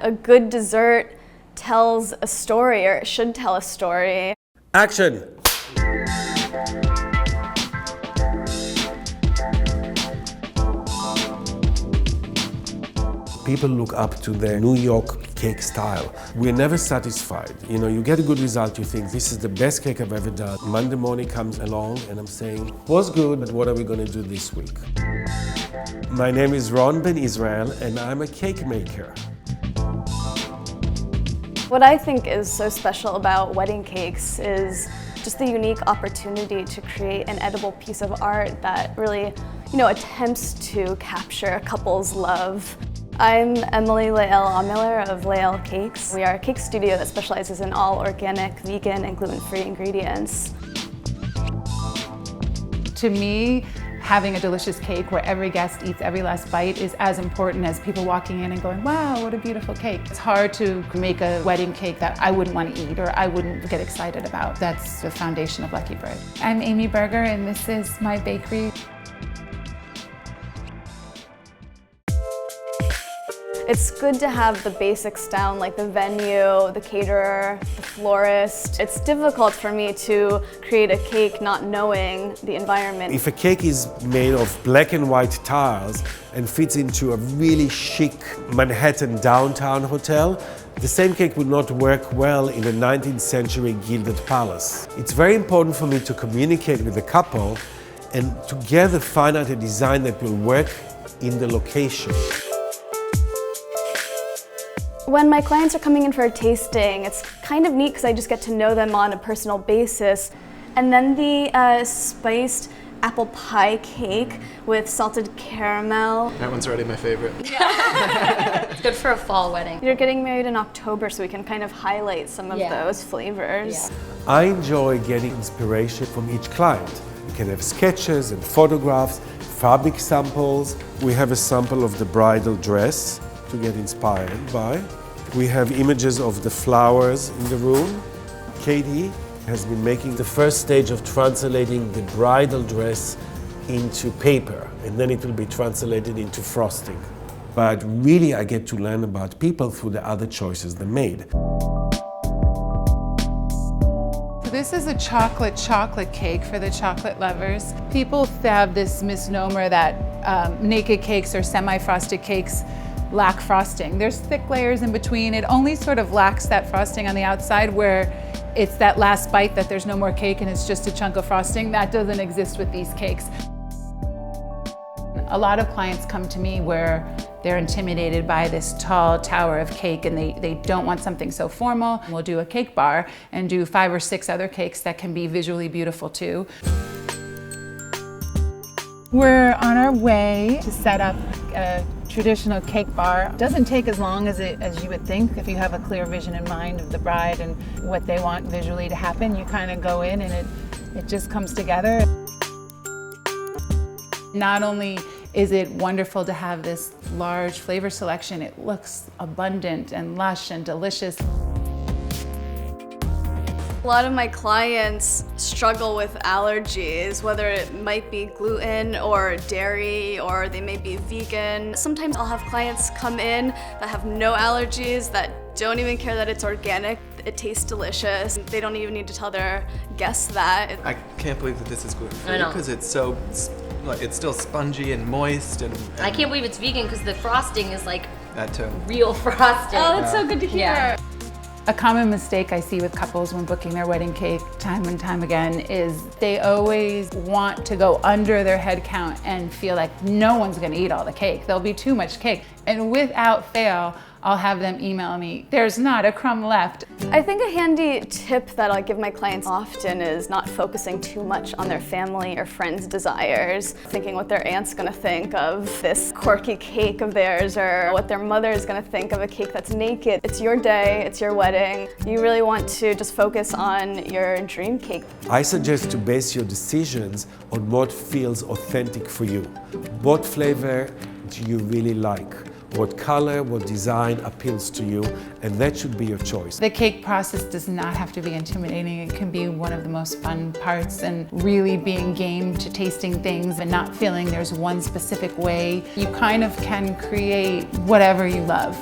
A good dessert tells a story, or it should tell a story. Action! People look up to the New York cake style. We're never satisfied. You know, you get a good result, you think, this is the best cake I've ever done. Monday morning comes along and I'm saying, was good, but what are we going to do this week? My name is Ron Ben Israel and I'm a cake maker. What I think is so special about wedding cakes is just the unique opportunity to create an edible piece of art that really, attempts to capture a couple's love. I'm Emily Lael Miller of Lael Cakes. We are a cake studio that specializes in all organic, vegan, and gluten-free ingredients. To me, having a delicious cake where every guest eats every last bite is as important as people walking in and going, wow, what a beautiful cake. It's hard to make a wedding cake that I wouldn't want to eat or I wouldn't get excited about. That's the foundation of Lucky Bread. I'm Amy Berger and this is my bakery. It's good to have the basics down, like the venue, the caterer, the florist. It's difficult for me to create a cake not knowing the environment. If a cake is made of black and white tiles and fits into a really chic Manhattan downtown hotel, the same cake would not work well in a 19th century gilded palace. It's very important for me to communicate with the couple and together find out a design that will work in the location. When my clients are coming in for a tasting, it's kind of neat because I just get to know them on a personal basis. And then the spiced apple pie cake with salted caramel. That one's already my favorite. It's good for a fall wedding. You're getting married in October, so we can kind of highlight some of those flavors. Yeah. I enjoy getting inspiration from each client. You can have sketches and photographs, fabric samples. We have a sample of the bridal dress to get inspired by. We have images of the flowers in the room. Katie has been making the first stage of translating the bridal dress into paper, and then it will be translated into frosting. But really, I get to learn about people through the other choices they made. This is a chocolate cake for the chocolate lovers. People have this misnomer that naked cakes or semi-frosted cakes lack frosting. There's thick layers in between. It only sort of lacks that frosting on the outside where it's that last bite that there's no more cake and it's just a chunk of frosting. That doesn't exist with these cakes. A lot of clients come to me where they're intimidated by this tall tower of cake and they don't want something so formal. We'll do a cake bar and do 5 or 6 other cakes that can be visually beautiful too. We're on our way to set up a traditional cake bar. It doesn't take as long as you would think if you have a clear vision in mind of the bride and what they want visually to happen. You kind of go in and it just comes together. Not only is it wonderful to have this large flavor selection, it looks abundant and lush and delicious. A lot of my clients struggle with allergies, whether it might be gluten or dairy, or they may be vegan. Sometimes I'll have clients come in that have no allergies, that don't even care that it's organic. It tastes delicious. They don't even need to tell their guests that. I can't believe that this is gluten-free I know. because it's so, it's still spongy and moist and I can't believe it's vegan because the frosting is like that too. real frosting. Oh, that's so good to hear. Yeah. A common mistake I see with couples when booking their wedding cake time and time again is they always want to go under their head count and feel like no one's gonna eat all the cake. There'll be too much cake. And without fail, I'll have them email me, there's not a crumb left. I think a handy tip that I give my clients often is not focusing too much on their family or friends' desires, thinking what their aunt's gonna think of this quirky cake of theirs or what their mother is gonna think of a cake that's naked. It's your day, it's your wedding. You really want to just focus on your dream cake. I suggest to base your decisions on what feels authentic for you. What flavor do you really like? What color, what design appeals to you, and that should be your choice. The cake process does not have to be intimidating. It can be one of the most fun parts, and really being game to tasting things and not feeling there's one specific way. You kind of can create whatever you love.